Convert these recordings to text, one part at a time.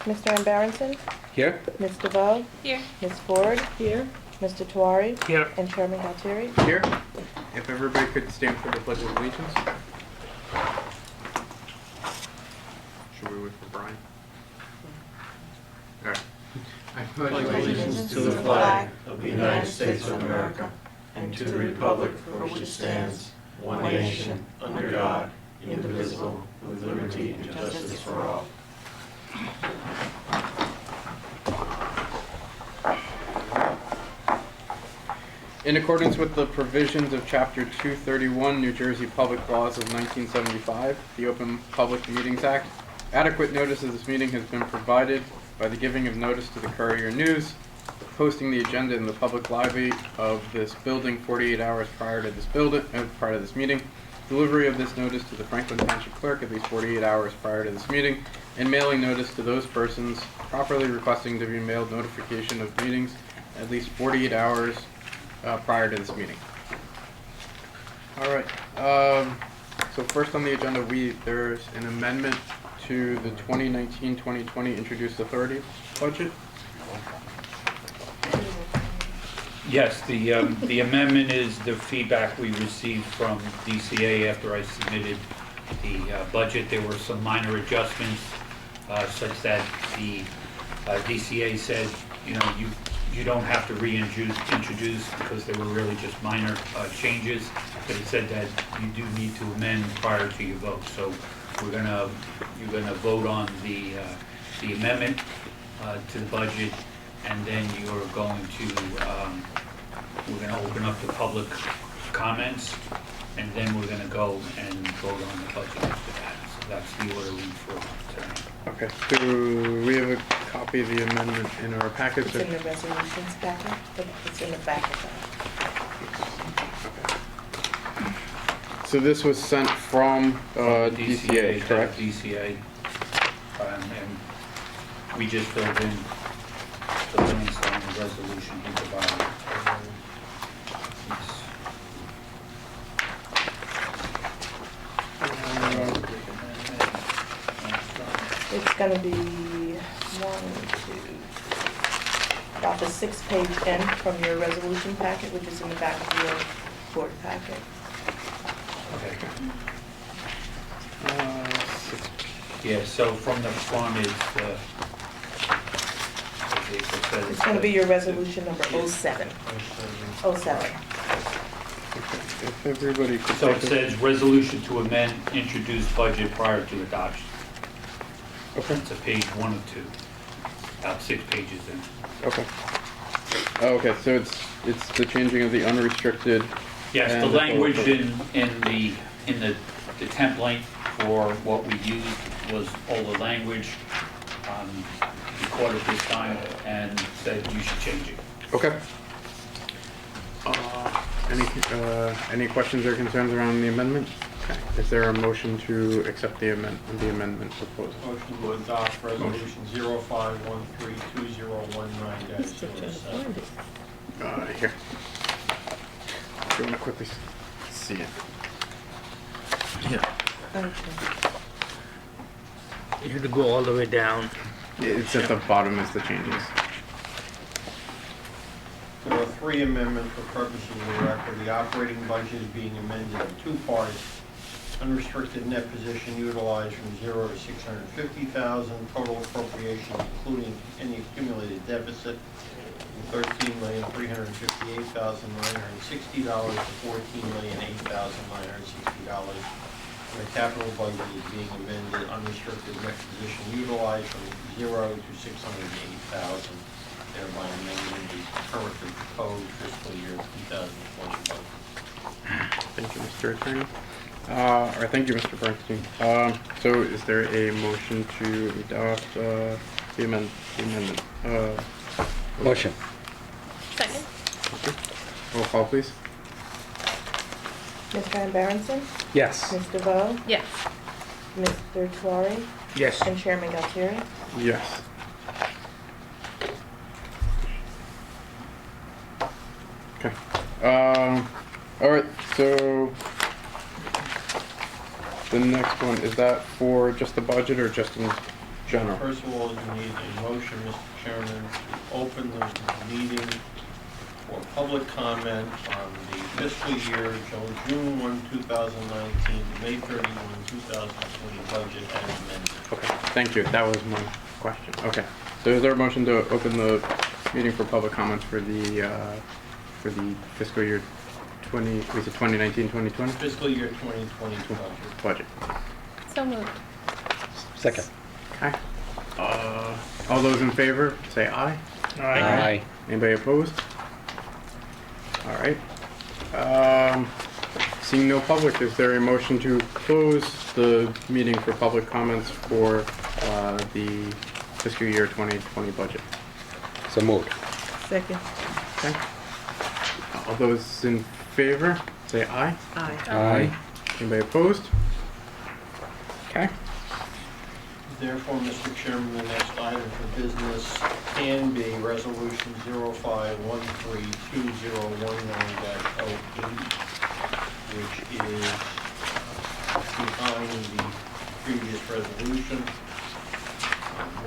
Mr. Ambarenson, Here? Ms. DeVoe, Here. Ms. Ford, Here. Mr. Tewari, Here. and Chairman Galtieri. Here. If everybody could stand for the Pledge of Allegiance. Should we wait for Brian? All right. I pledge allegiance to the flag of the United States of America and to the republic for which it stands, one nation, under God, indivisible, with liberty and justice for all. In accordance with the provisions of Chapter 231 New Jersey Public Laws of 1975, the Open Public Meetings Act, adequate notice of this meeting has been provided by the giving of notice to the Courier News, posting the agenda in the public lobby of this building 48 hours prior to this meeting, delivery of this notice to the Franklin Township Clerk at least 48 hours prior to this meeting, and mailing notice to those persons properly requesting to be mailed notification of meetings at least 48 hours prior to this meeting. All right. So first on the agenda, there's an amendment to the 2019-2020 introduced authority budget. Yes, the amendment is the feedback we received from DCA after I submitted the budget. There were some minor adjustments such that the DCA said, you don't have to reintroduce because they were really just minor changes. But it said that you do need to amend prior to your vote. So you're gonna vote on the amendment to the budget, and then you're going to we're going to open up the public comments, and then we're going to go and vote on the budget after that. So that's the order for tonight. Okay. Do we have a copy of the amendment in our packets? It's in the resolutions packet, but it's in the back of that. So this was sent from DCA, correct? DCA, and we just filled in the links on the resolution he provided. It's gonna be about the 6-page end from your resolution packet, which is in the back of your board packet. Okay. Yeah, so from the front is It's gonna be your resolution number 07. 07. If everybody could So it take a- says resolution to amend introduced budget prior to adoption. Okay. It's a page 1 of 2, about 6 pages in. Okay. Oh, okay, so it's the changing of the unrestricted. Yes, the and language total. in the template for what we used was all the language. We caught it this time and said you should change it. Okay. Any questions or concerns around the amendment? Okay. Is there a motion to accept the amendment proposal? Motion to adopt resolution 05132019-07. Here. Do you want to quickly see it? Okay. You have to go all the way down. It's at the bottom is the changes. There are 3 amendments for purposes of the record. The operating budget is being amended in 2 parts. Unrestricted net position utilized from 0 to 650,000. Total appropriation, including any accumulated deficit, from $13,358,960 to $14,008,960. And the capital budget is being amended. Unrestricted net position utilized from 0 to 680,000. Thereby amending the currently proposed fiscal year 2020 budget. Thank you, Mr. Attorney. Or thank you, Mr. Bernstein. So is there a motion to adopt the amendment? Motion. Second. Okay. Roll call, please. Mr. Ambarenson, Yes. Ms. DeVoe, Yes. Mr. Tewari, Yes. and Chairman Galtieri. Yes. Okay. All right. So the next one, is that for just the budget or just in General. First of all, you need a motion, Mr. Chairman, to open the meeting for public comment on the fiscal year June 1, 2019 to May 31, 2020 budget as amended. Okay, thank you. That was my question. Okay, so is there a motion to open the meeting for public comments for the fiscal year 2019-2020 Fiscal year 2020 budget. budget? So moved. Second. Okay. All those in favor, say aye. Aye. Anybody opposed? All right. Seeing no public, is there a motion to close the meeting for public comments for the fiscal year 2020 budget? So moved. Second. Okay. All those in favor, say aye. Aye. Aye. Anybody opposed? Okay. Therefore, Mr. Chairman, the next item for business can be Resolution 05132019-08, which is behind the previous resolution.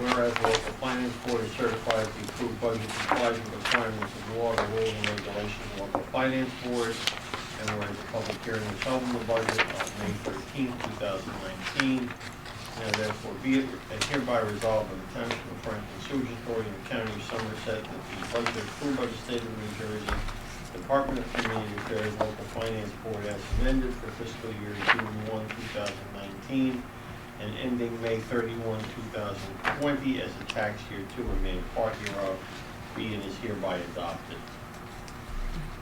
Whereas local finance board is certified that the approved budget complies with the requirements of law, the rules and regulations of the local finance board, and whereas the public hearing was held on the budget on May 13, 2019, now therefore be it hereby resolved by the Township of Franklin Sewerage Authority in the County of Somerset that the budget approved by the State of New Jersey, Department of Community Affairs, Local Finance Board as amended for fiscal year June 1, 2019, and ending May 31, 2020 as a tax year to remain part hereof, be and is hereby adopted.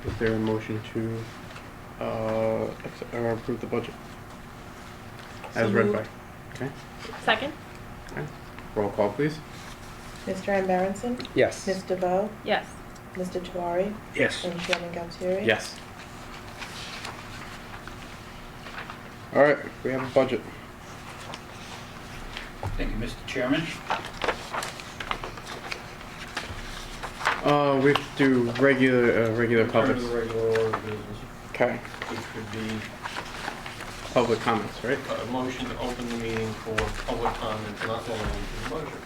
Is there a motion to approve the budget as So read moved. by? Okay. Second? Okay. Roll call, please. Mr. Berenson? Yes. Ms. DeVoe? Yes. Mr. Tewari? Yes. And Chairman Galtieri? Yes. All right, we have a budget. Thank you, Mr. Chairman. We do regular Return public. to the regular order of business, Okay. which would be Public comments, right? a motion to open the meeting for public comments not related to the budget.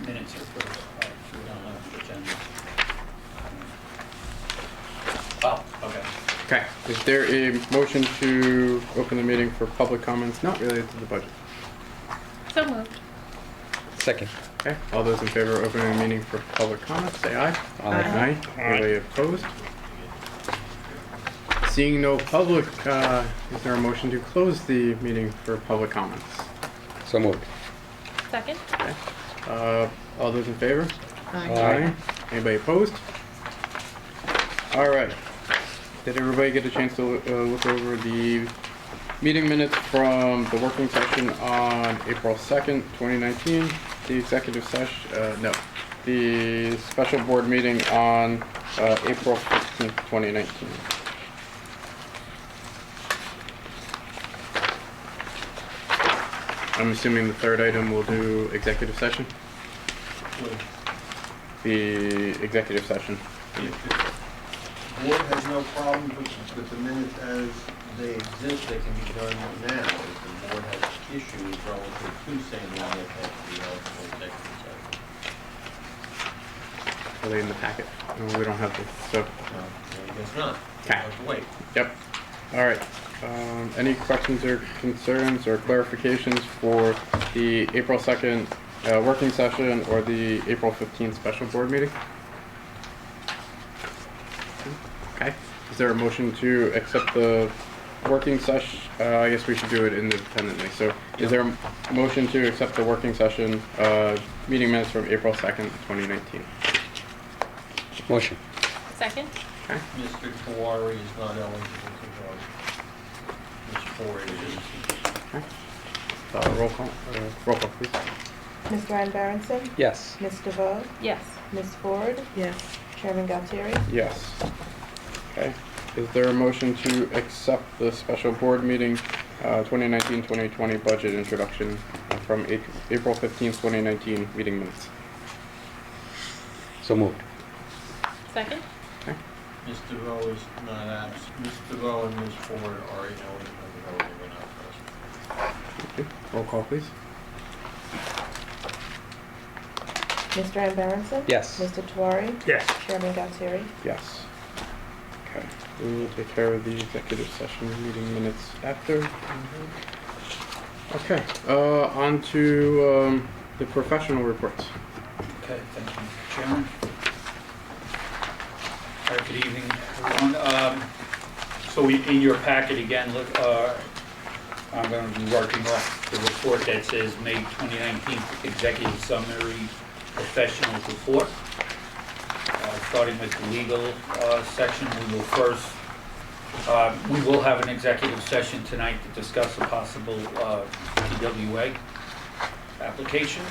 Minutes are first. We don't have the agenda. Oh, okay. Okay. Is there a motion to open the meeting for public comments not related to the budget? So moved. Second. Okay. All those in favor of opening the meeting for public comments, say aye. Aye. Anybody opposed? Seeing no public, is there a motion to close the meeting for public comments? So moved. Second? Okay. All those in favor? Aye. Anybody opposed? All right. Did everybody get a chance to look over the meeting minutes from the working session on April 2nd, 2019? The executive session, no. The special board meeting on April 15th, 2019. I'm assuming the third item will do executive session? The executive session. If the board has no problem with the minutes as they exist, they can be done now. If the board has issues relative to saying that they have to be held for executive session. Are they in the packet? No, we don't have this, so, No, I guess not. Okay. Have to wait. yep. All right. Any questions or concerns or clarifications for the April 2nd working session or the April 15th special board meeting? Okay. Is there a motion to accept the working session? I guess we should do it independently. So is there a motion to accept the working session meeting minutes from April 2nd, 2019? Motion. Second? Okay. Mr. Tewari is not eligible to vote. Ms. Ford is. Okay. Roll call, please. Mr. Berenson? Yes. Ms. DeVoe? Yes. Ms. Ford? Yes. Chairman Galtieri? Yes. Okay. Is there a motion to accept the special board meeting 2019-2020 budget introduction from April 15th, 2019 meeting minutes? So moved. Second? Okay. Ms. DeVoe is not absent. Ms. DeVoe and Ms. Ford are ineligible to vote. They were not present. Thank you. Roll call, please. Mr. Ambarenson? Yes. Mr. Tewari? Yes. Chairman Galtieri? Yes. Okay, we will take care of the executive session meeting minutes after. Okay, on to the professional reports. Okay, thank you, Mr. Chairman. All right, good evening, everyone. So in your packet again, look, I'm going to be working off the report that says May 2019 Executive Summary Professional Report. Starting with the legal section, we will have an executive session tonight to discuss a possible TWA application.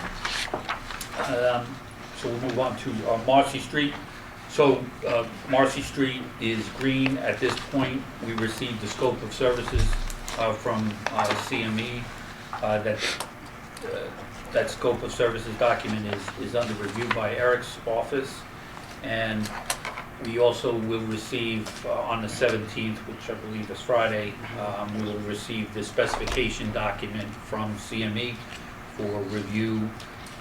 So we'll move on to Marcy Street. So Marcy Street is green at this point. We received the scope of services from CME. That scope of services document is under review by Eric's office. And we also will receive on the 17th, which I believe is Friday, we will receive the specification document from CME for review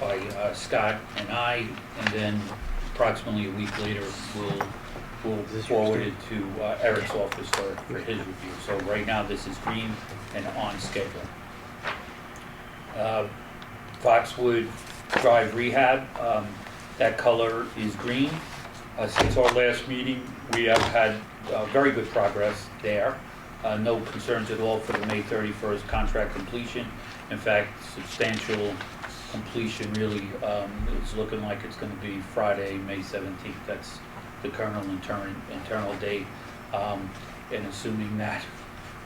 by Scott and I, and then approximately a week later, we'll forward it to Eric's office for his review. So right now, this is green and on schedule. Foxwood Drive Rehab, that color is green. Since our last meeting, we have had very good progress there. No concerns at all for the May 31st contract completion. In fact, substantial completion really is looking like it's going to be Friday, May 17th. That's the current internal date. And assuming that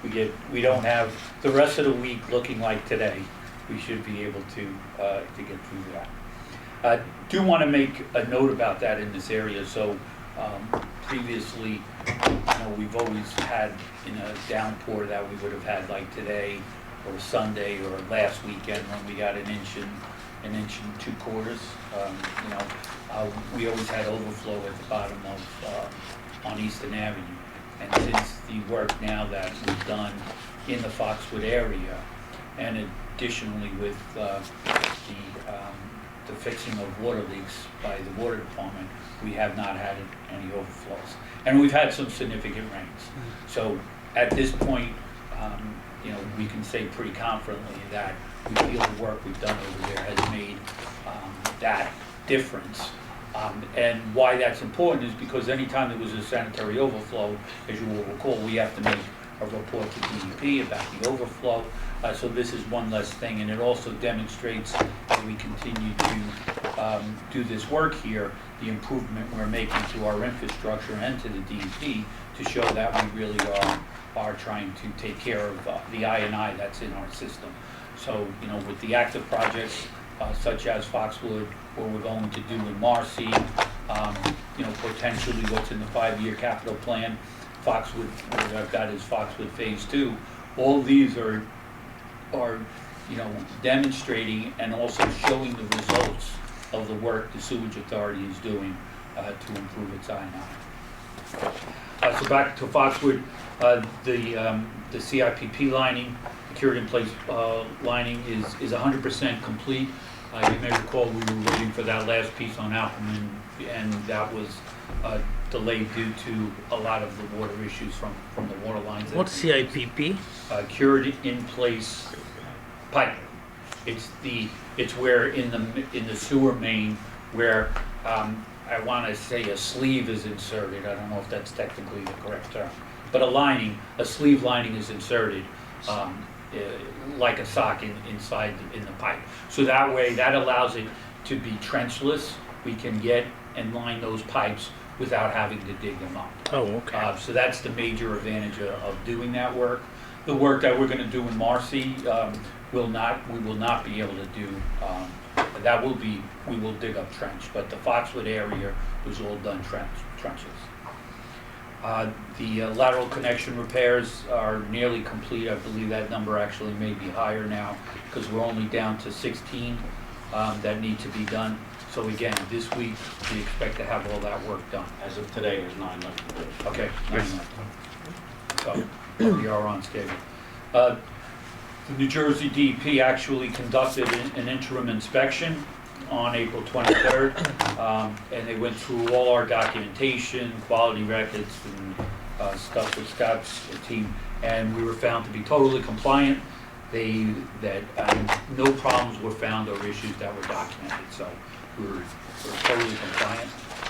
we don't have the rest of the week looking like today, we should be able to get through that. I do want to make a note about that in this area. So previously, we've always had in a downpour that we would have had like today or Sunday or last weekend when we got an inch and 2/4. We always had overflow at the bottom of on Eastern Avenue. And since the work now that we've done in the Foxwood area, and additionally with the fixing of water leaks by the water department, we have not had any overflows. And we've had some significant rains. So at this point, we can say pretty confidently that we feel the work we've done over there has made that difference. And why that's important is because anytime there was a sanitary overflow, as you will recall, we have to make a report to DEP about the overflow. So this is one less thing, and it also demonstrates that we continue to do this work here, the improvement we're making to our infrastructure and to the DEP to show that we really are trying to take care of the I&I that's in our system. So, with the active projects such as Foxwood, what we're going to do in Marcy, potentially what's in the 5-year capital plan, Foxwood, what I've got is Foxwood Phase 2. All these are demonstrating and also showing the results of the work the Sewage Authority is doing to improve its I&I. So back to Foxwood, the CIPP lining, the cured in place lining is 100% complete. You may recall we were waiting for that last piece on Appleman, and that was delayed due to a lot of the water issues from the water lines. What's CIPP? Cured in place pipe. It's where in the sewer main where I want to say a sleeve is inserted. I don't know if that's technically the correct term, but a sleeve lining is inserted like a sock inside in the pipe. So that way, that allows it to be trenchless. We can get and line those pipes without having to dig them up. Oh, okay. So that's the major advantage of doing that work. The work that we're going to do in Marcy, we will not be able to do. We will dig up trench, but the Foxwood area was all done trenches. The lateral connection repairs are nearly complete. I believe that number actually may be higher now because we're only down to 16 that need to be done. So again, this week we expect to have all that work done. As of today, there's 9 left to do. Okay, 9 left. So we are on schedule. The New Jersey DEP actually conducted an interim inspection on April 23rd, and they went through all our documentation, quality records, and stuff with Scott's team, and we were found to be totally compliant. No problems were found or issues that were documented, so we're totally compliant.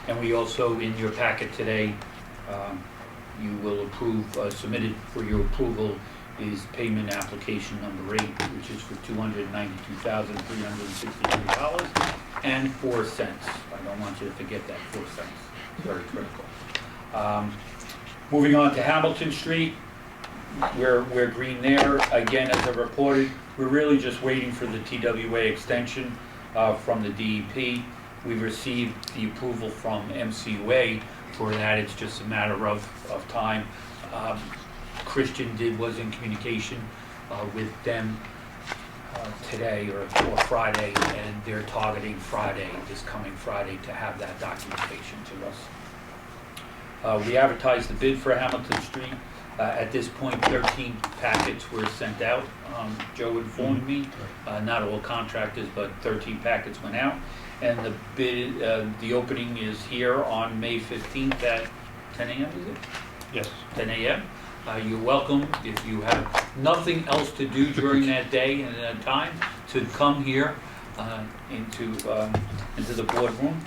And we also, in your packet today, you will approve, submitted for your approval is payment application number 8, which is for $292,363.04. I don't want you to forget that 4 cents. It's very critical. Moving on to Hamilton Street, we're green there. Again, as I reported, we're really just waiting for the TWA extension from the DEP. We've received the approval from MCUA for that. It's just a matter of time. Christian was in communication with them today or Friday, and they're targeting this coming Friday, to have that documentation to us. We advertised the bid for Hamilton Street. At this point, 13 packets were sent out. Joe informed me, not all contractors, but 13 packets went out. And the bid, the opening is here on May 15th at 10 a.m., is it? Yes. 10 a.m. You're welcome, if you have nothing else to do during that day and that time, to come here into the boardroom.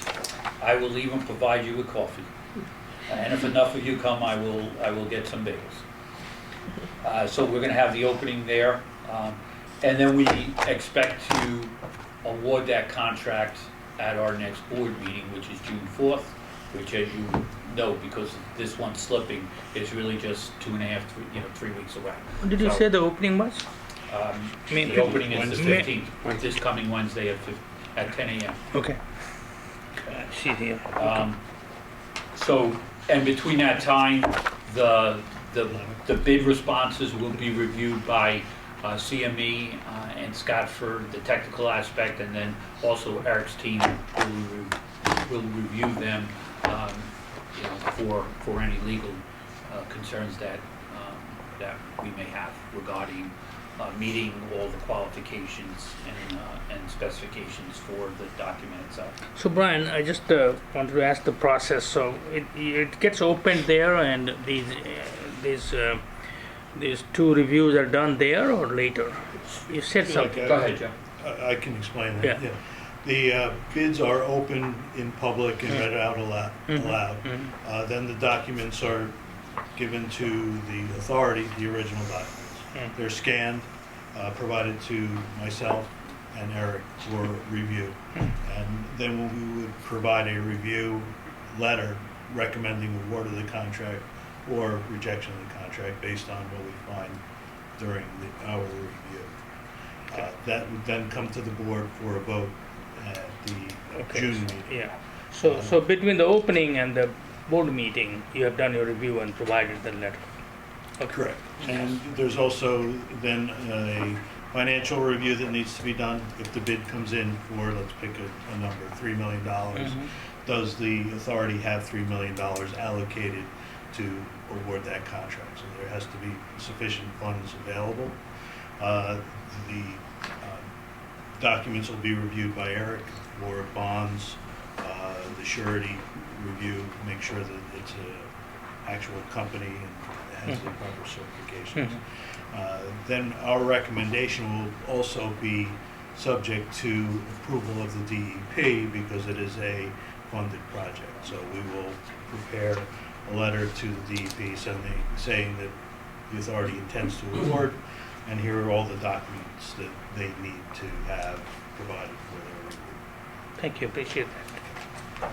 I will even provide you with coffee. And if enough of you come, I will get some bagels. So we're gonna have the opening there. And then we expect to award that contract at our next board meeting, which is June 4th, which, as you know, because this one's slipping, is really just 2.5, 3 weeks away. Did you say the opening was? The opening is the 15th, this coming Wednesday at 10 a.m. Okay. See here. So, and between that time, the bid responses will be reviewed by CME and Scott for the technical aspect, and then also Eric's team will review them for any legal concerns that we may have regarding meeting all the qualifications and specifications for the document itself. So Brian, I just wanted to ask the process. So it gets opened there, and these 2 reviews are done there or later? You said something. Go ahead, Joe. I can explain that. Yeah. The bids are open in public and read out aloud. Then the documents are given to the authority, the original documents. They're scanned, provided to myself and Eric for review. And then we would provide a review letter recommending award of the contract or rejection of the contract based on what we find during our review. That would then come to the board for a vote at the June meeting. Yeah. So between the opening and the board meeting, you have done your review and provided the letter. Okay. Correct. And there's also then a financial review that needs to be done. If the bid comes in for, let's pick a number, $3 million, does the authority have $3 million allocated to award that contract? So there has to be sufficient funds available. The documents will be reviewed by Eric for bonds, the surety review, make sure that it's an actual company and has the proper certifications. Then our recommendation will also be subject to approval of the DEP because it is a funded project. So we will prepare a letter to the DEP saying that the authority intends to award, and here are all the documents that they need to have provided for their review. Thank you, appreciate that.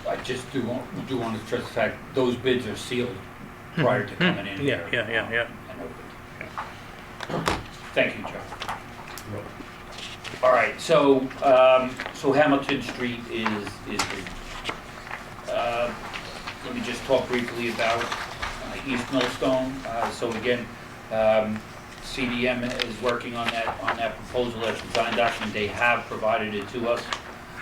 I just do want to stress the fact, those bids are sealed prior to coming in here. Yeah. And opened. Thank you, Joe. All right, so Hamilton Street is green. Let me just talk briefly about East Millstone. So again, CDM is working on that proposal, that design document. They have provided it to us,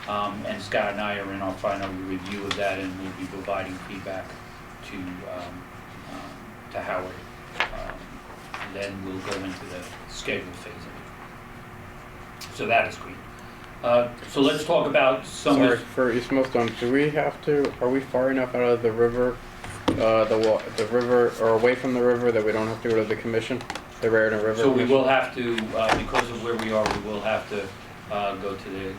and Scott and I are in our final review of that, and we'll be providing feedback to Howard. And then we'll go into the schedule phase of it. So that is green. So let's talk about some Sorry, of, for East Millstone, are we far enough out of the river, the river, or away from the river that we don't have to go to the commission? The Raritan River so we Commission? will have to, because of where we are, we will have to go to the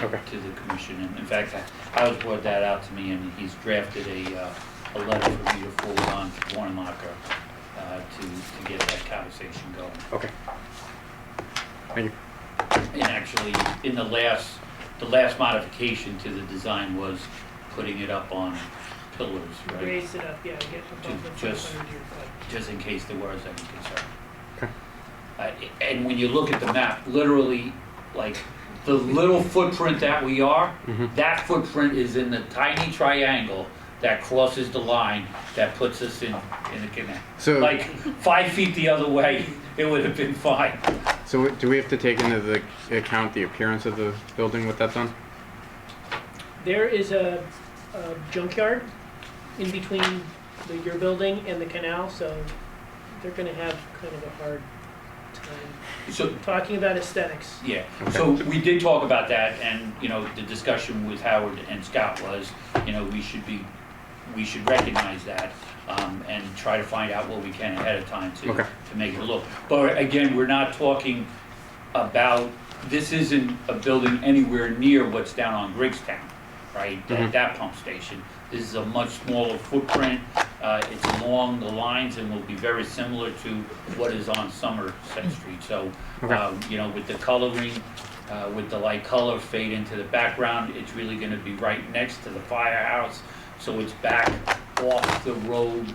Okay. to the commission. And in fact, Howard's brought that out to me, and he's drafted a letter for me to forward on to Warnlocker to get that conversation going. Okay. Thank you. And actually, in the last modification to the design was putting it up on pillars, right? Raise it up, yeah, get above the Just- 500-year flood. Just in case there was any concern. Okay. And when you look at the map, literally, like, the little footprint that we are, Mhm. that footprint is in the tiny triangle that crosses the line that puts us in the canal. So, Like, 5 feet the other way, it would have been fine. so do we have to take into the account the appearance of the building with that done? There is a junkyard in between your building and the canal, so they're gonna have kind of a hard time So, talking about aesthetics. yeah, Okay. so we did talk about that, and, you know, the discussion with Howard and Scott was, you know, we should recognize that, and try to find out what we can ahead of time Okay. to make it look. But again, we're not talking about, this isn't a building anywhere near what's down on Griggstown, right? Mhm. That pump station. This is a much smaller footprint, it's along the lines and will be very similar to what is on Somerset Street. So, Okay. you know, with the coloring, with the light color fade into the background, it's really gonna be right next to the firehouse. So it's back off the road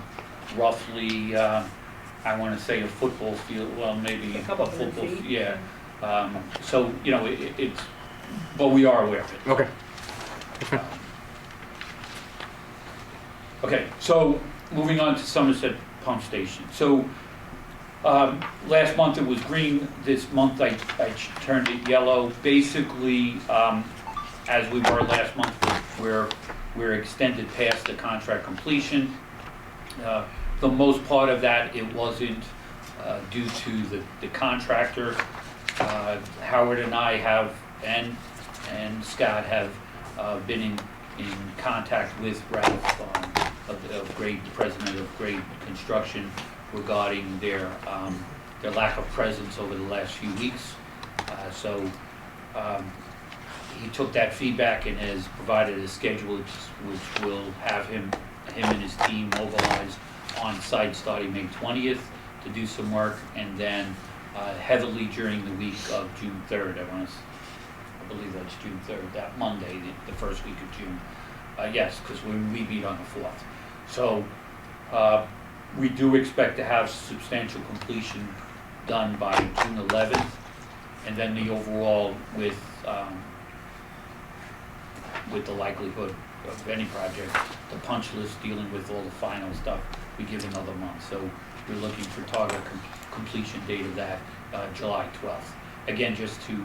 roughly, I wanna say a football field, well, maybe A couple hundred football, feet. yeah. So, you know, it's, but we are aware of it. Okay. Okay, so moving on to Somerset Pump Station. So, last month it was green, this month I turned it yellow. Basically, as we were last month, we're extended past the contract completion. The most part of that, it wasn't due to the contractor. Howard and I have, and Scott have been in contact with Ralph of Grade, the president of Grade Construction, regarding their lack of presence over the last few weeks. So he took that feedback and has provided a schedule which will have him and his team mobilized on site starting May 20th to do some work, and then heavily during the week of June 3rd. I believe that's June 3rd, that Monday, the first week of June. Yes, because we meet on the 4th. So we do expect to have substantial completion done by June 11th, and then the overall with the likelihood of any project, the punch list dealing with all the final stuff, we give another month. So we're looking for target completion date of that July 12th. Again, just to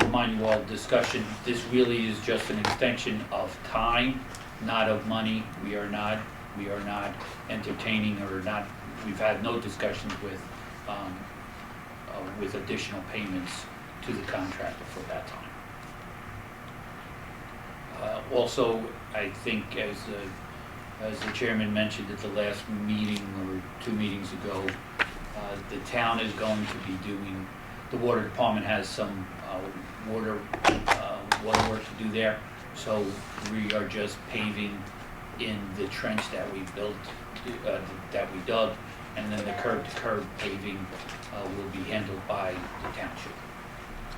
remind you all, discussion, this really is just an extension of time, not of money. We are not entertaining or not, we've had no discussions with additional payments to the contractor for that time. Also, I think as the chairman mentioned at the last meeting or 2 meetings ago, the town is going to be doing, the water department has some water work to do there. So we are just paving in the trench that we built, that we dug, and then the curb-to-curb paving will be handled by the township,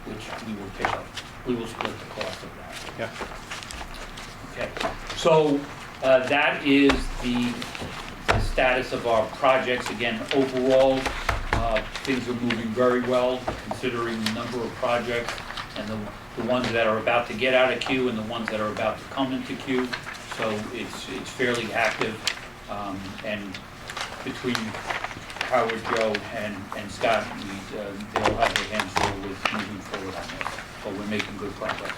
which we will pick up. We will split the cost of that. Yeah. Okay, so that is the status of our projects. Again, overall, things are moving very well considering the number of projects and the ones that are about to get out of queue and the ones that are about to come into queue. So it's fairly active, and between Howard, Joe, and Scott, they'll have their hands full with moving forward on this, but we're making good progress.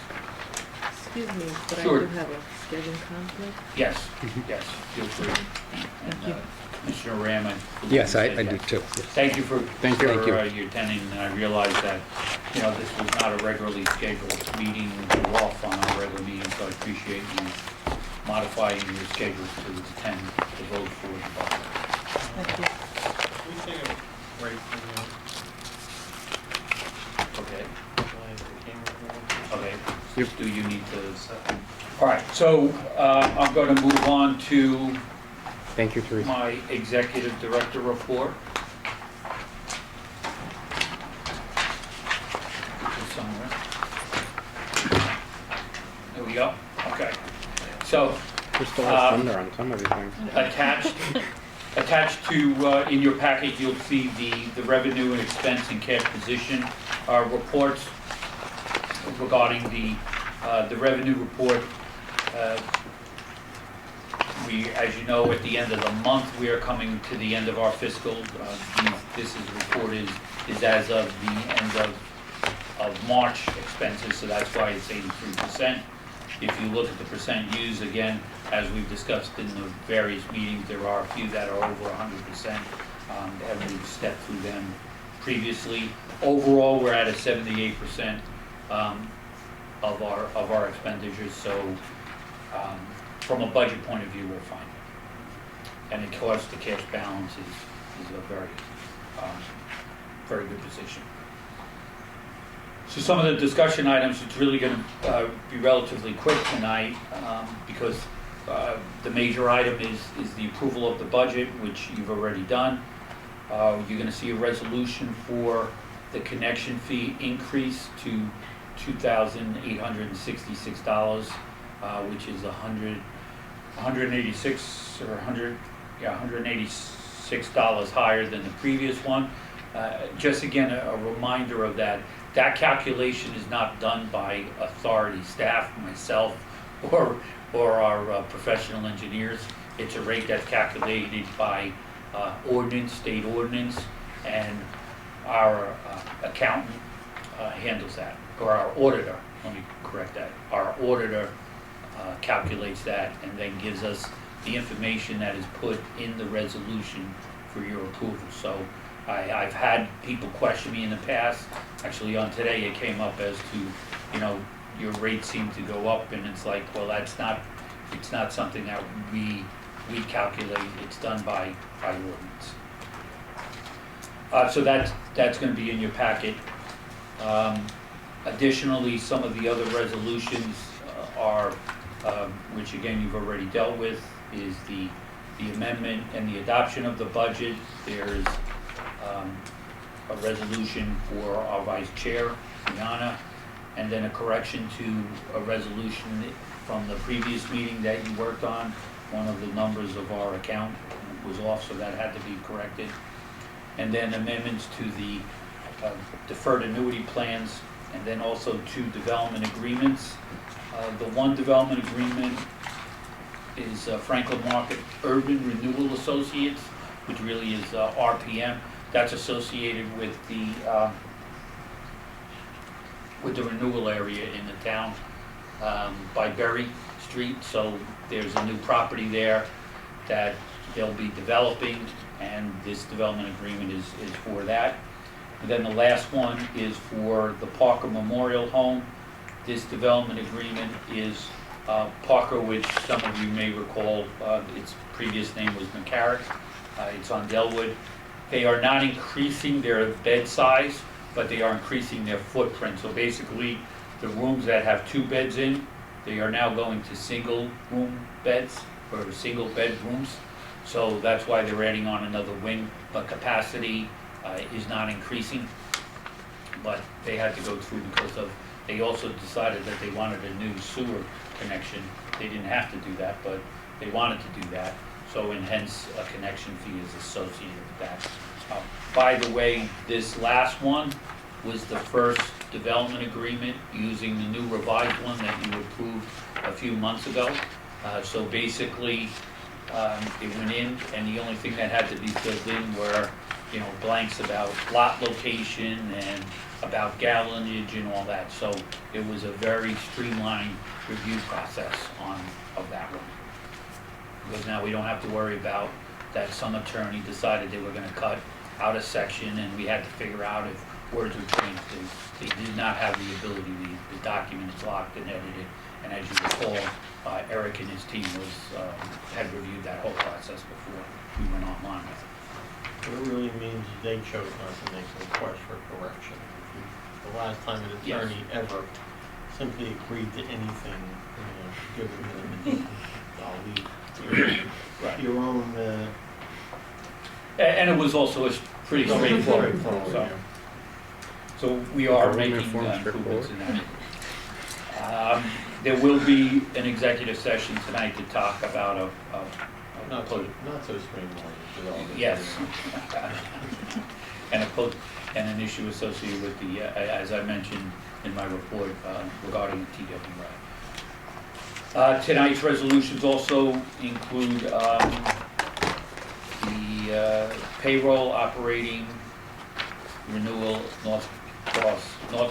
Excuse me, but I Sure. do have a schedule conflict. Yes, yes, feel free. Thank And, you. Commissioner Ram, I believe Yes, you I said do yes. too. Thank you for, Thank you. Thank you. your attending, and I realize that, this was not a regularly scheduled meeting, we're off on our regular meeting, so I appreciate you modifying your schedules to attend the vote for the budget. Thank you. Can we take a break from Okay, the okay. Yep. Do you need to? All right, so I'm going to move on to Thank you, Teresa. my executive director report. Which is somewhere. There we go. Okay. So We're still have thunder on some of these things. attached to in your packet, you'll see the revenue and expense and cash position reports regarding the revenue report. We, as you know, at the end of the month, we are coming to the end of our fiscal. This report is as of the end of March expenses, so that's why it's 83%. If you look at the percent used, again, as we've discussed in the various meetings, there are a few that are over 100%, and we've stepped through them previously. Overall, we're at a 78% of our expenditures, so from a budget point of view, we're fine. And of course, the cash balance is a very good position. So some of the discussion items, it's really going to be relatively quick tonight because the major item is the approval of the budget, which you've already done. You're going to see a resolution for the connection fee increase to $2,866, which is $186 higher than the previous one. Just again, a reminder of that. That calculation is not done by authority staff, myself, or our professional engineers. It's a rate that's calculated by ordinance, state ordinance, and our accountant handles that, or our auditor, let me correct that. Our auditor calculates that and then gives us the information that is put in the resolution for your approval. So I've had people question me in the past. Actually, on today, it came up as to, your rates seem to go up, and it's like, well, it's not something that we calculate. It's done by ordinance. So that's going to be in your packet. Additionally, some of the other resolutions are, which again you've already dealt with, is the amendment and the adoption of the budget. There's a resolution for our vice chair, Brianna, and then a correction to a resolution from the previous meeting that you worked on. One of the numbers of our account was off, so that had to be corrected. And then amendments to the deferred annuity plans, and then also two development agreements. The one development agreement is Franklin Market Urban Renewal Associates, which really is RPM. That's associated with the renewal area in the town by Berry Street. So there's a new property there that they'll be developing, and this development agreement is for that. And then the last one is for the Parker Memorial Home. This development agreement is Parker, which some of you may recall, its previous name was McCarrick. It's on Delwood. They are not increasing their bed size, but they are increasing their footprint. So basically, the rooms that have 2 beds in, they are now going to single room beds, or single bedrooms. So that's why they're adding on another wing, but capacity is not increasing. But they had to go through because of, they also decided that they wanted a new sewer connection. They didn't have to do that, but they wanted to do that. So, and hence a connection fee is associated with that. By the way, this last one was the first development agreement using the new revised one that you approved a few months ago. So basically, it went in, and the only thing that had to be filled in were, blanks about lot location and about gallonage and all that. So it was a very streamlined review process of that one. Because now we don't have to worry about that some attorney decided they were gonna cut out a section, and we had to figure out if words would change. They did not have the ability, the document is locked and edited, and as you recall, Eric and his team had reviewed that whole process before we went online with it. What it really means is they chose not to make a request for correction. The last time an attorney ever simply agreed to anything, given them, I'll leave to your own, And it was also a pretty straightforward, straightforward, so we are Government making form improvements in that. There will be an executive session tonight to talk about not so streamlined. with all this. yes. And an issue associated with the, as I mentioned in my report regarding the TWI. Tonight's resolutions also include the payroll, operating, renewal, North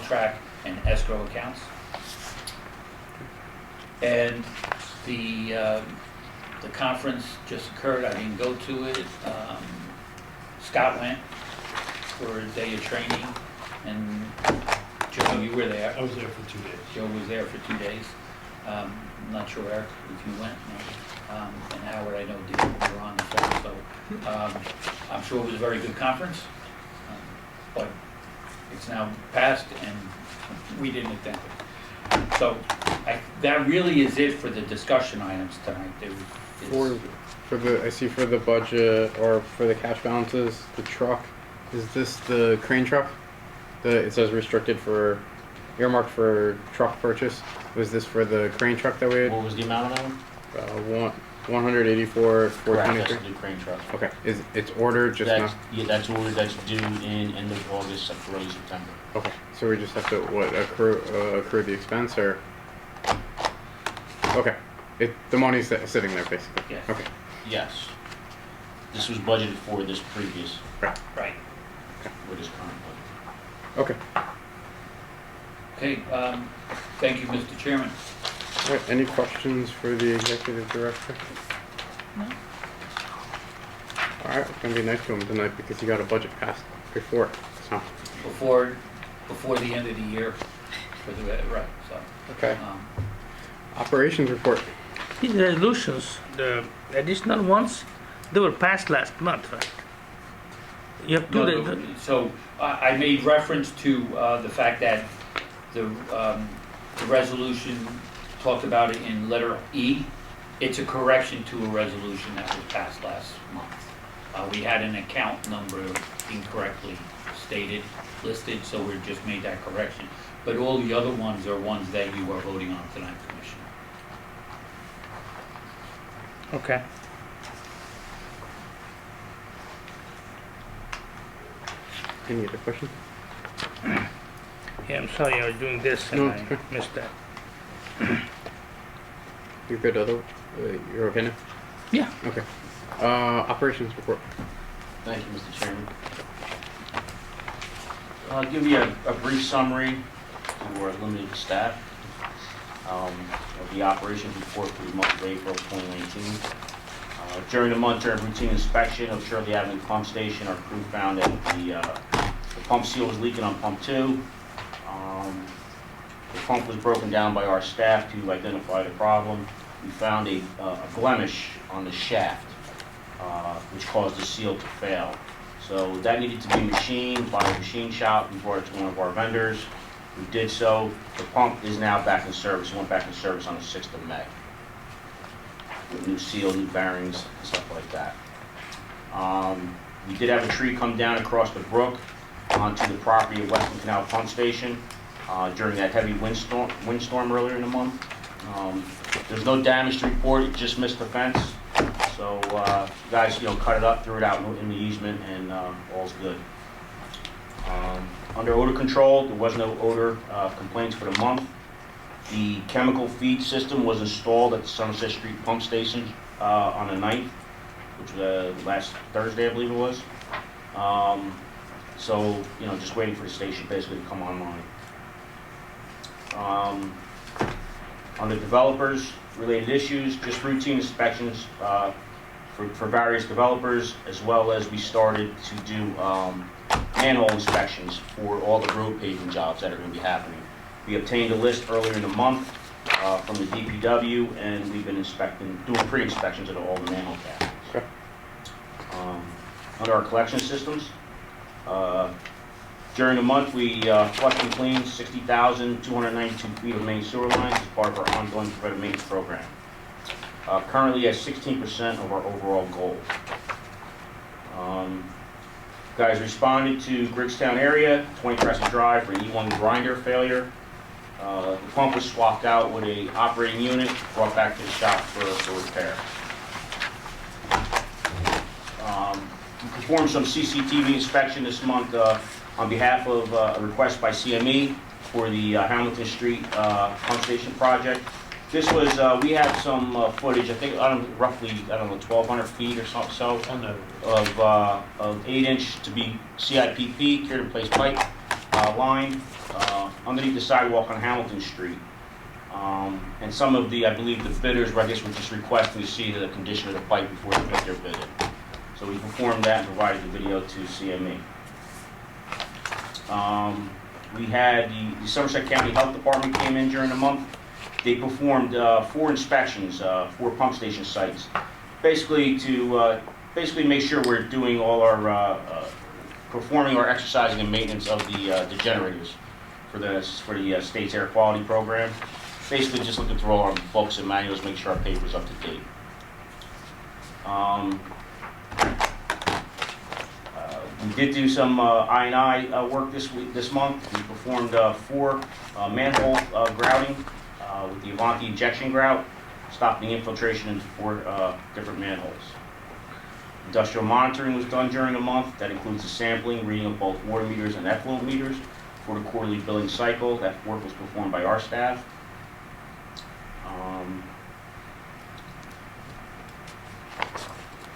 Track, and escrow accounts. And the conference just occurred, I didn't go to it. Scott went for a day of training, and Joe, you were there. I was there for 2 days. Joe was there for 2 days. I'm not sure, Eric, if you went, no. And Howard, I know you were on the phone, so I'm sure it was a very good conference. But it's now passed, and we didn't attend it. So that really is it for the discussion items tonight. I see for the budget or for the cash balances, the truck, is this the crane truck? It says restricted for, earmarked for truck purchase. Was this for the crane truck that we had? What was the amount of that? 184,423. Correct, that's the crane truck. Okay, it's ordered, just That's, not, yeah, that's ordered, that's due in end of August, early September. okay, so we just have to, accrue the expense, or? Okay, the money's sitting there, basically? Yes. Okay, Yes. This was budgeted for this previous, Right. for this current budget. okay. Okay, thank you, Mr. Chairman. All right, any questions for the executive director? No. All right, we're gonna be nice to him tonight because he got a budget passed before, so, Before the end of the year for the, right, so. okay. Operations report. These resolutions, the additional ones, they were passed last month, right? You have two, No, so I made reference to the fact that the resolution talked about it in letter E. It's a correction to a resolution that was passed last month. We had an account number incorrectly listed, so we just made that correction. But all the other ones are ones that you are voting on tonight, Commissioner. okay. Any other questions? Yeah, I'm sorry, I was doing this and No, I it's okay. missed that. You're good, you're okay now? Yeah. Okay. Operations report. Thank you, Mr. Chairman. I'll give you a brief summary to our limited staff of the operations report for the month of April 2019. During the month, during routine inspection of Shirley Avenue Pump Station, our crew found that the pump seal was leaking on pump 2. The pump was broken down by our staff to identify the problem. We found a blemish on the shaft, which caused the seal to fail. So that needed to be machined by a machine shop. We brought it to one of our vendors. We did so. The pump is now back in service. It went back in service on the 6th of May. With new seal, new bearings, and stuff like that. We did have a tree come down across the brook onto the property of Western Canal Pump Station during that heavy windstorm earlier in the month. There's no damage to report, it just missed the fence. So guys, cut it up, threw it out in the easement, and all's good. Under odor control, there was no odor complaints for the month. The chemical feed system was installed at the Somerset Street Pump Station on the 9th, which was last Thursday, I believe it was. So, just waiting for the station basically to come online. On the developers related issues, just routine inspections for various developers, as well as we started to do manhole inspections for all the road paving jobs that are going to be happening. We obtained a list earlier in the month from the DPW, and we've been doing pre-inspections of all the manhole cavities. Okay. Under our collection systems, during the month, we flushed and cleaned 60,292 feet of main sewer lines as part of our ongoing preventive maintenance program. Currently at 16% of our overall goal. Guys responded to Griggstown area, 20 Crescent Drive for an E1 grinder failure. The pump was swapped out with a operating unit, brought back to the shop for repair. We performed some CCTV inspection this month on behalf of a request by CME for the Hamilton Street pump station project. This was, we had some footage, I think, roughly, 1,200 feet or so of 8-inch to be CIPP, cured in place pipe line underneath the sidewalk on Hamilton Street. And some of the, I believe, the bidders, I guess, were just requesting to see the condition of the pipe before they put their bid in. So we performed that and provided the video to CME. We had the Somerset County Health Department came in during the month. They performed 4 inspections, 4 pump station sites, basically to make sure we're doing all our performing our exercising and maintenance of the generators for the state's air quality program. Basically, just looking through all our books and manuals, make sure our paper's up to date. We did do some I&I work this month. We performed 4 manhole grouting with the Avanti injection grout, stopping the infiltration into 4 different manholes. Industrial monitoring was done during the month. That includes the sampling, reading of both water meters and effluent meters for the quarterly billing cycle. That work was performed by our staff.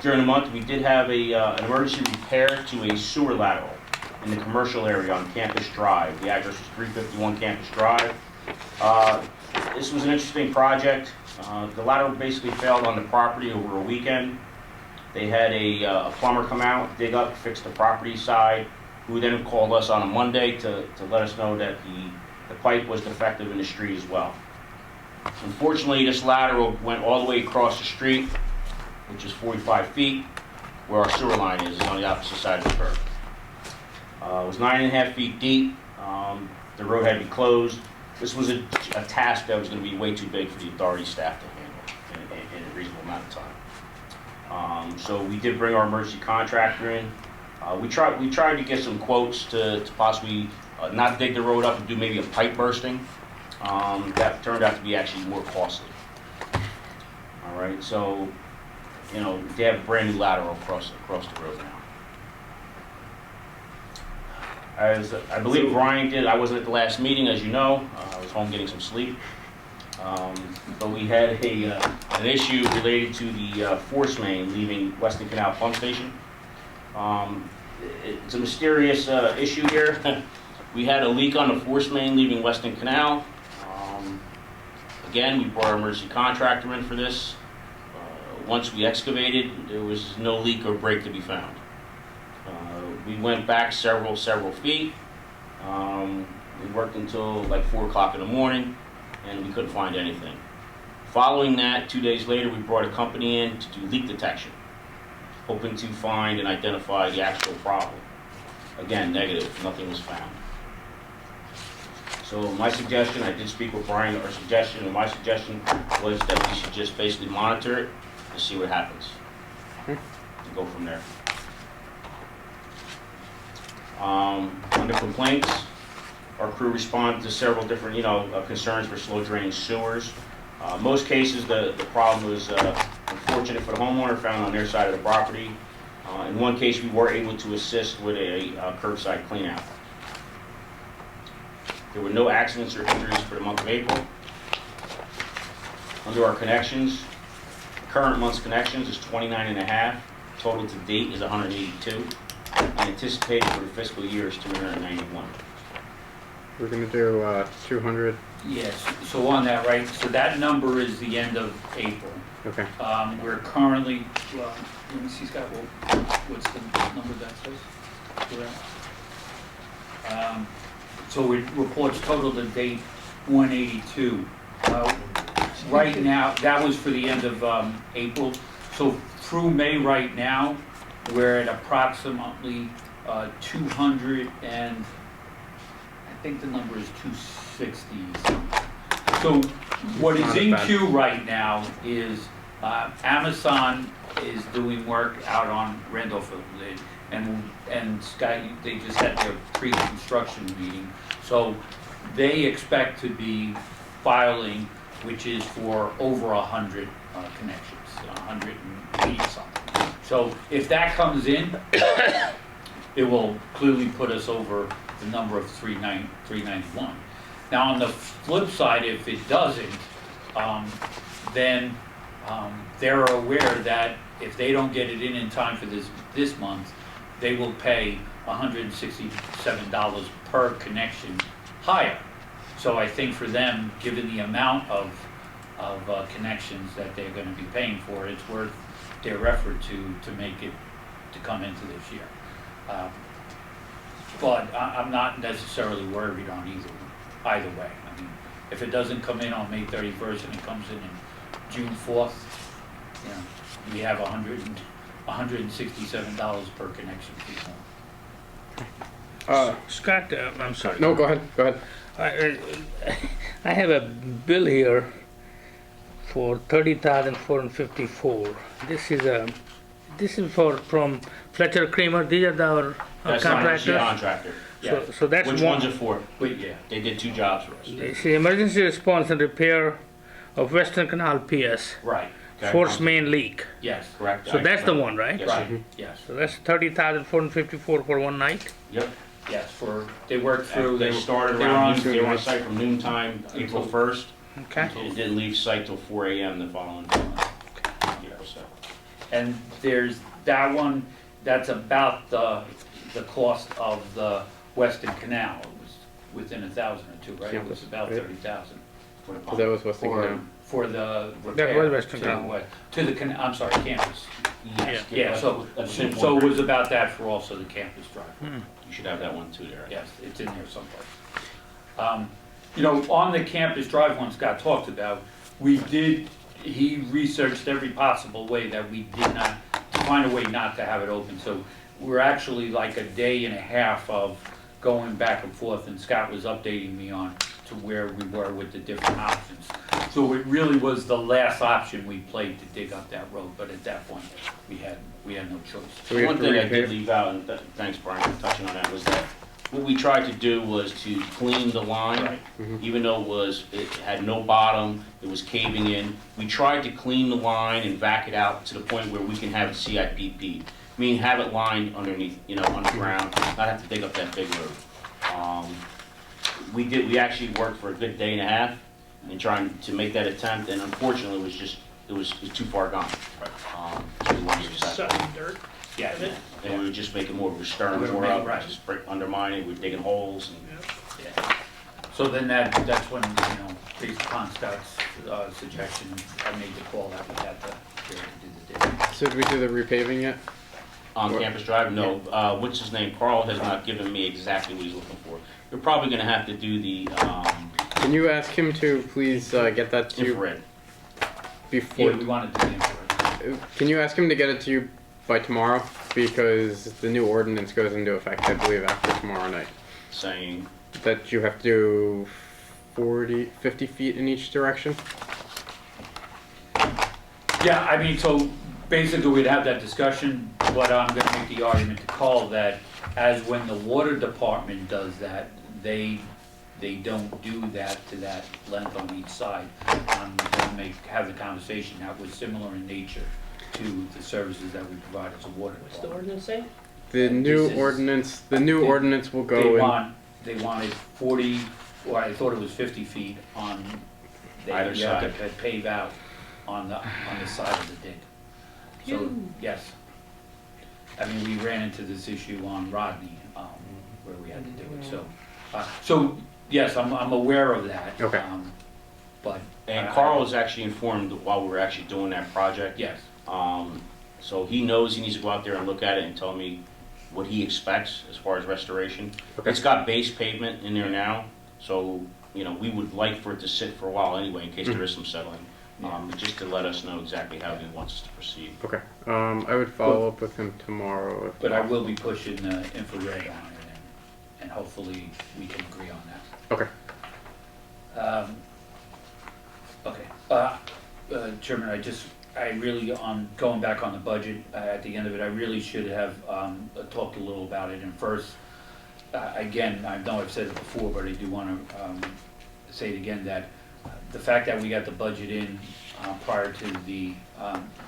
During the month, we did have an emergency repair to a sewer lateral in the commercial area on Campus Drive. The address was 351 Campus Drive. This was an interesting project. The lateral basically failed on the property over a weekend. They had a plumber come out, dig up, fix the property side, who then called us on a Monday to let us know that the pipe was defective in the street as well. Unfortunately, this lateral went all the way across the street, which is 45 feet, where our sewer line is on the opposite side of the curb. It was 9.5 feet deep. The road had to be closed. This was a task that was going to be way too big for the authority staff to handle in a reasonable amount of time. So we did bring our emergency contractor in. We tried to get some quotes to possibly not dig the road up and do maybe a pipe bursting. That turned out to be actually more costly. All right, so they have a brand new lateral across the road now. As I believe Brian did, I wasn't at the last meeting, as you know. I was home getting some sleep. But we had an issue related to the force main leaving Weston Canal Pump Station. It's a mysterious issue here. We had a leak on the force main leaving Weston Canal. Again, we brought our emergency contractor in for this. Once we excavated, there was no leak or break to be found. We went back several feet. We worked until like 4 o'clock in the morning, and we couldn't find anything. Following that, 2 days later, we brought a company in to do leak detection, hoping to find and identify the actual problem. Again, negative, nothing was found. So my suggestion, I did speak with Brian, our suggestion, and my suggestion was that we should just basically monitor it and see what happens. And go from there. Under complaints, our crew responded to several different, concerns for slow draining sewers. Most cases, the problem was unfortunate for the homeowner, found on their side of the property. In one case, we were able to assist with a curbside cleanout. There were no accidents or injuries for the month of April. Under our connections, the current month's connections is 29.5. Total to date is 182. And anticipated for the fiscal year is 291. We're gonna do 200. Yes, so on that, right, so that number is the end of April. Okay. We're currently, well, let me see, Scott, what's the number that says? For that? So it reports total to date 182. Right now, that was for the end of April. So through May right now, we're at approximately 200 and, I think the number is 260. So what is in queue right now is Amazon is doing work out on Randolph Lane, and Sky, they just had their pre-construction meeting. So they expect to be filing, which is for over 100 connections, 180 something. So if that comes in, it will clearly put us over the number of 391. Now on the flip side, if it doesn't, then they're aware that if they don't get it in time for this month, they will pay $167 per connection higher. So I think for them, given the amount of connections that they're going to be paying for, it's worth their effort to make it to come into this year. But I'm not necessarily worried on either way. I mean, if it doesn't come in on May 31st and it comes in June 4th, you know, we have $167 per connection fee more. Scott, I'm sorry. No, go ahead. Go ahead. I have a bill here for 30,454. This is from Fletcher Kramer. These are our That's contractors. not contractor. Yeah. So that's Which one. one's it for? Yeah, they did 2 jobs for us. It's the emergency response and repair of Western Canal PS Right. Okay. force main leak. Yes, correct. So that's the one, right? Yes, Right, sir. yes, So that's 30,454 for one night. Yep. yes, they worked through. They started they were around on- noon, they were on site from noon time, April 1st. Okay. It didn't leave site till 4 a.m. the following day. Yeah, so. And there's that one, that's about the cost of the Western Canal. It was within 1,000 or 2, right? It was about Right. 30,000 for the So pump. that was Weston Canal. for the That repair. was Western to Canal. To the, I'm sorry, campus. Yes. Yeah, so it was about that for also the campus drive. You should have that one too there. Yes, it's in there someplace. You know, on the campus drive one Scott talked about, he researched every possible way that we did not, to find a way not to have it open. So we're actually like a day and a half of going back and forth, and Scott was updating me on to where we were with the different options. So it really was the last option we played to dig up that road, but at that point, we had no choice. So we have One to thing I repair. did leave out, and thanks Brian for touching on that, was that what we tried to do was to clean the line, Right. even though it had no bottom, it was caving in. We tried to clean the line and vac it out to the point where we can have it CIPP. I mean, have it lined underneath, underground, not have to dig up that big road. We actually worked for a good day and a half in trying to make that attempt, and unfortunately, it was too far gone. So we wanted to Just sucking dirt. Yeah, of it. and we were just making more, we were stirring We were more making- up, right. just undermining, we were digging holes. yeah. So then that's when, based upon Scott's suggestion, I made the call that we had to do the dig. So did we do the repaving yet? On What? Campus Drive, no, what's his name, Carl has not given me exactly what he's looking for. We're probably gonna have to do the, Can you ask him to please get that to you infrared. before? Yeah, we wanted to do infrared. Can you ask him to get it to you by tomorrow? Because the new ordinance goes into effect, I believe, after tomorrow night. Saying, That you have to do 50 feet in each direction? Yeah, I mean, so basically we'd have that discussion, but I'm gonna make the argument to call that as when the water department does that, they don't do that to that length on each side. I'm gonna have the conversation that was similar in nature to the services that we provide as a water What's the department. ordinance say? The new This is- ordinance, will They go in. they wanted 40, or I thought it was 50 feet on, Either you have side. to pave out on the side of the dig. So, Phew. yes. I mean, we ran into this issue on Rodney, where we had to do it, so. So Yes, I'm aware of that. Okay. But. And Carl was actually informed while we were actually doing that project. Yes. So he knows he needs to go out there and look at it and tell me what he expects as far as restoration. Okay. It's got base pavement in there now, so, you know, we would like for it to sit for a while anyway, in case there is some settling. Just to let us know exactly how he wants us to proceed. Okay. I would follow up with him tomorrow. But I will be pushing infrared on it, and hopefully we can agree on that. Okay. Chairman, I really, on going back on the budget, at the end of it, I really should have talked a little about it. And first, again, I know I've said it before, but I do want to say it again, that the fact that we got the budget in prior to the,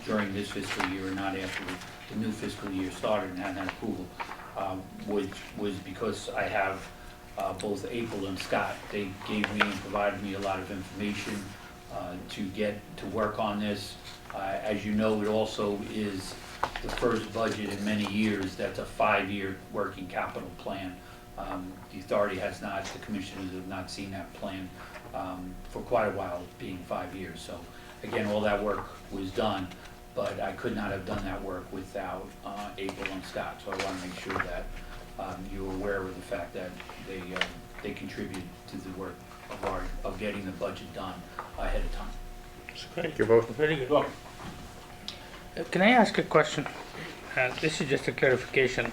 during this fiscal year and not after the new fiscal year started and had that approval, was because I have both April and Scott. They gave me and provided me a lot of information to get to work on this. As you know, it also is the first budget in many years that's a 5-year working capital plan. The authority has not, the commissioners have not seen that plan for quite a while, being 5 years. So again, all that work was done, but I could not have done that work without April and Scott. So I want to make sure that you're aware of the fact that they contribute to the work of getting the budget done ahead of time. Thank you both. Very good. Can I ask a question? This is just a clarification.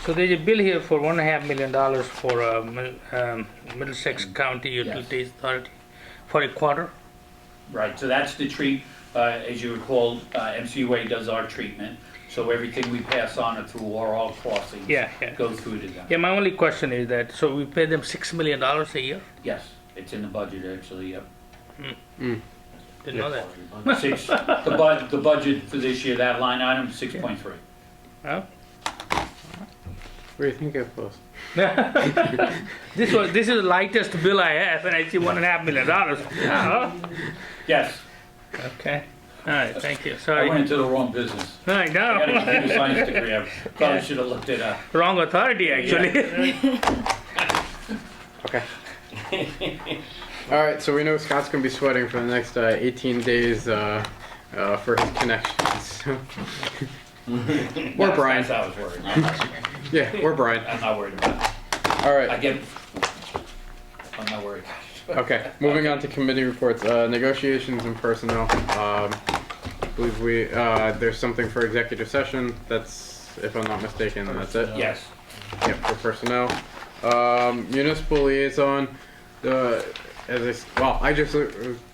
So there's a bill here for $1.5 million for Middlesex County Utilities Authority for a quarter? Right, so that's the treat, as you recall, MCUA does our treatment, so everything we pass on or through all crossings go through to them. Yeah, my only question is that, so we pay them $6 million a year? Yes, it's in the budget actually, yep. Didn't know that. The budget for this year, that line item, 6.3. Oh. What do you think it was? This is the lightest bill I have, and I see $1.5 million. Oh. Yes, Okay. All right. Thank you. I Sorry. went into the wrong business. I I got a computer know. science degree, I probably should have looked it up. Wrong authority, actually. Okay. All right, so we know Scott's gonna be sweating for the next 18 days for his connections. Or Brian. That's how I was worried. Yeah, or Brian. I'm not worried about it. All I right. get, I'm not worried. Okay. Moving on to committee reports. Negotiations and personnel. I believe we there's something for executive session. That's, if I'm not mistaken, that's it. Yes. Yep, for personnel. Municipal liaison. I just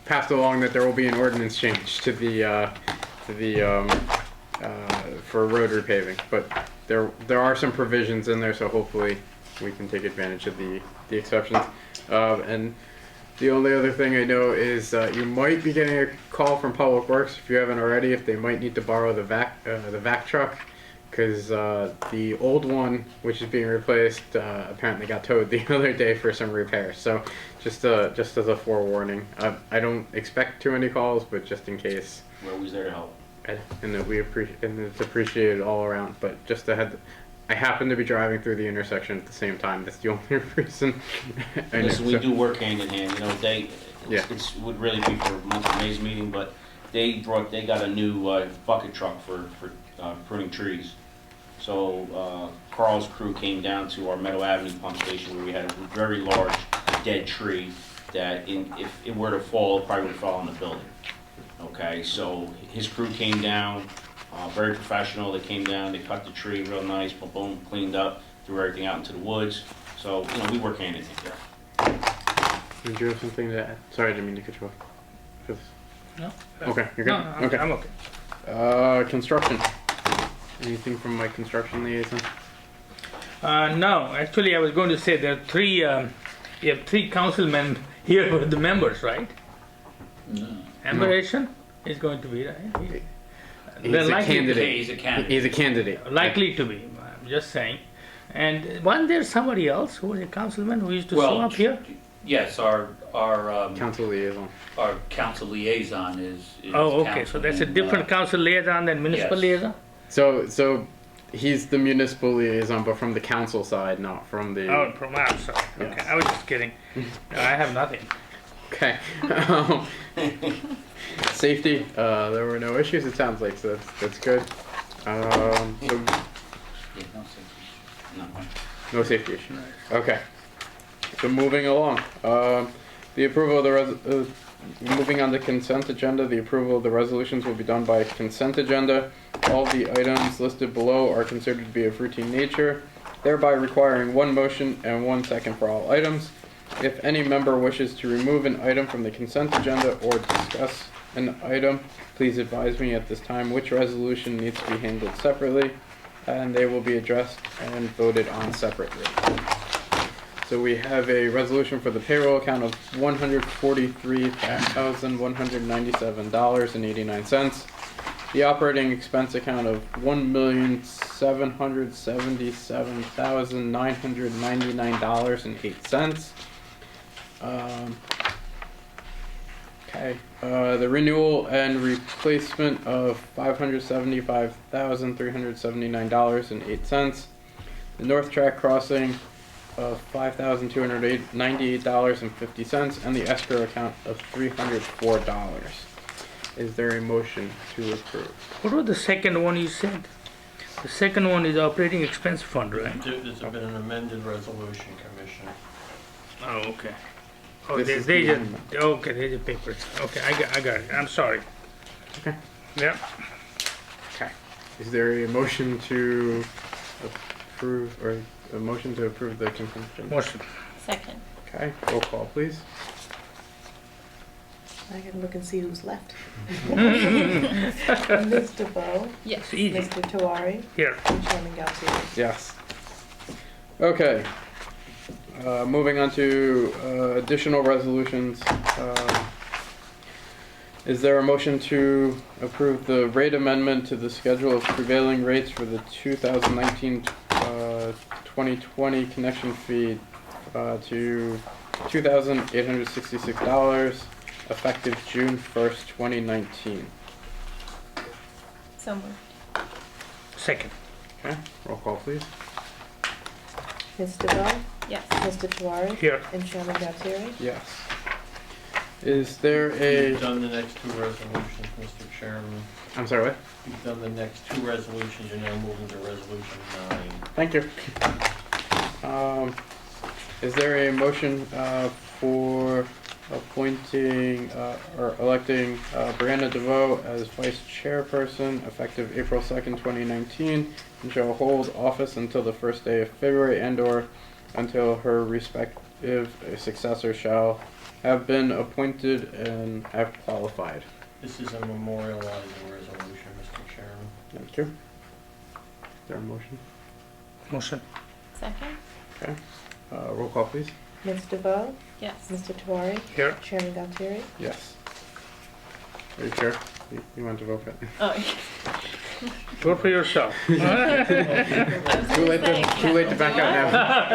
passed along that there will be an ordinance change to the for road repaving, but there are some provisions in there, so hopefully we can take advantage of the exceptions. And the only other thing I know is you might be getting a call from Public Works, if you haven't already, if they might need to borrow the vac truck, because the old one, which is being replaced, apparently got towed the other day for some repairs. So just as a forewarning, I don't expect too many calls, but just in case. We're always there to help. And that we appreciate, and it's appreciated all around. But just ahead, I happen to be driving through the intersection at the same time. That's the only reason. I know, Listen, we so- do work hand in hand, you know, Yeah. it would really be for month of May's meeting, but they got a new bucket truck for pruning trees. So Carl's crew came down to our Meadow Avenue pump station where we had a very large dead tree that if it were to fall, it probably would fall on the building. Okay, so his crew came down, very professional. They came down, they cut the tree real nice, boom, boom, cleaned up, threw everything out into the woods. So, you know, we work hand in hand. Did you have something to add? Sorry, I didn't mean to cut you off. Just- No. Okay, you're good? No, Okay. I'm okay. Construction. Anything from my construction liaison? No, actually, I was going to say there are three. You have three councilmen here with the members, right? No. Amberation is going to be, right? He's They're a likely, candidate. He's a candidate. He's a candidate. likely to be. I'm just saying. And wasn't there somebody else who was a councilman who used to show up here? Yes, our Council liaison. council liaison is Oh, okay. So that's a different council liaison than municipal yes. liaison. So He's the municipal liaison, but from the council side, not from the. Oh, from outside. Okay, Yes. I was just kidding. No, I have nothing. Okay. Safety, there were no issues, it sounds like, so that's good. So Yeah, no safety. No. no safety issues. Okay. So moving along, the approval of the moving on the consent agenda, the approval of the resolutions will be done by consent agenda. All of the items listed below are considered to be of routine nature, thereby requiring one motion and 1 second for all items. If any member wishes to remove an item from the consent agenda or discuss an item, please advise me at this time which resolution needs to be handled separately, and they will be addressed and voted on separately. So we have a resolution for the payroll account of $143,197.89. The operating expense account of $1,777,999.08. Okay, the renewal and replacement of $575,379.08. The North Track crossing of $5,298.50, and the escrow account of $304. Is there a motion to approve? What was the second one you said? The second one is operating expense fund, right? There's been an amended resolution, Commissioner. Oh, okay. Oh, This they is they the just, amendment. okay, they just papers. Okay, I got it. I'm sorry. Okay. Yeah. Okay. Is there a motion to approve, or a motion to approve the consent agenda? Motion. Second. Okay, roll call, please. I can look and see who's left. Ms. DeVoe, Yes. Easy. Mr. Tewari, Here. and Chairman Galtieri. Yes. Okay. Moving on to additional resolutions. Is there a motion to approve the rate amendment to the schedule of prevailing rates for the 2019-2020 connection fee to $2,866 effective June 1st, 2019? So moved. Second. Okay, roll call please. Ms. DeVoe, Yes. Mr. Tewari, Here. and Chairman Galtieri. Yes. Is there a, You've done the next two resolutions, Mr. Chairman. I'm sorry, what? You've done the next two resolutions, you're now moving to resolution 9. Thank you. Is there a motion for appointing or electing Brianna DeVoe as vice chairperson effective April 2nd, 2019, and shall hold office until the first day of February and/or until her respective successor shall have been appointed and have qualified? This is a memorializing resolution, Mr. Chairman. Thank you. Is there a motion? Motion. Second. Okay. Roll call, please. Ms. DeVoe, Yes. Mr. Tewari, Here. Chairman Galtieri. Yes. Are you sure? You want to vote for it? Oh. Vote for yourself. Too late to back out now.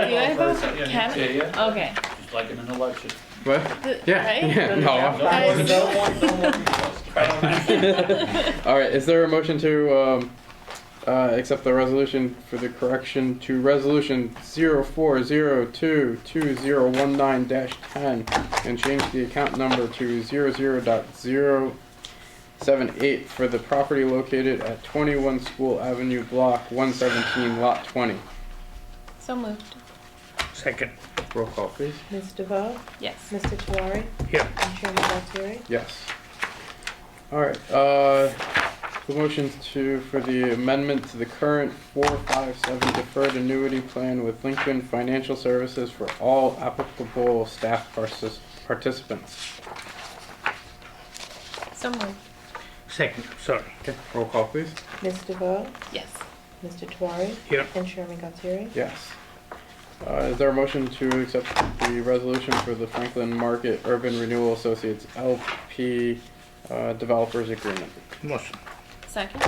Do I vote? Can? Yeah. Okay. Just like in an election. What? Yeah, Right? yeah, no. All right, is there a motion to accept the resolution for the correction to resolution 04022019-10 and change the account number to 00.078 for the property located at 21 School Avenue, Block 117, Lot 20? So moved. Second. Roll call, please. Ms. DeVoe, Yes. Mr. Tewari, Here. and Chairman Galtieri. Yes. All right, the motions for the amendment to the current 457 deferred annuity plan with Lincoln Financial Services for all applicable staff participants. So moved. Second. Sorry. Okay, roll call, please. Ms. DeVoe, Yes. Mr. Tewari, Here. and Chairman Galtieri. Yes. Is there a motion to accept the resolution for the Franklin Market Urban Renewal Associates LP Developers Agreement? Motion. Second.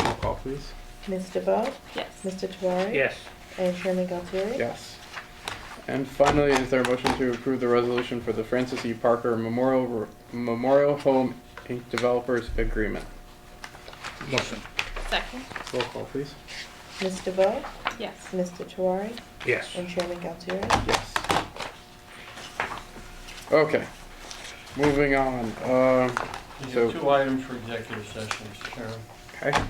Roll call, please. Ms. DeVoe, Yes. Mr. Tewari, Yes. and Chairman Galtieri. Yes. And finally, is there a motion to approve the resolution for the Francis E. Parker Memorial Home Inc. Developers Agreement? Motion. Second. Roll call, please. Ms. DeVoe, Yes. Mr. Tewari, Yes. and Chairman Galtieri. Yes. Okay, moving on. These So- are two items for executive session, Mr. Chairman. Okay,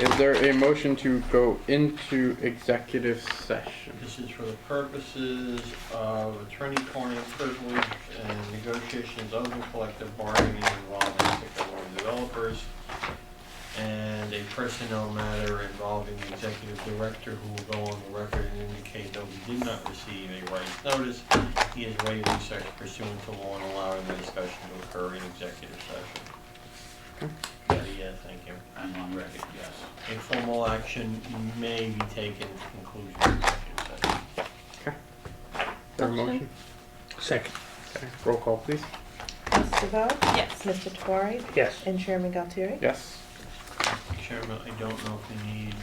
is there a motion to go into executive session? This is for the purposes of attorney-client privilege and negotiations of the collective bargaining involving Sycamore developers, and a personnel matter involving the executive director who will go on the record and indicate that he did not receive a rights notice. He is waiving such pursuant to law and allowing the discussion to occur in executive session. Yeah, thank you. I'm on record, yes. A formal action may be taken at the conclusion of executive session. Is there a motion? Second. Okay, roll call please. Ms. DeVoe, Yes. Mr. Tewari, Yes. and Chairman Galtieri. Yes. Chairman, I don't know if we need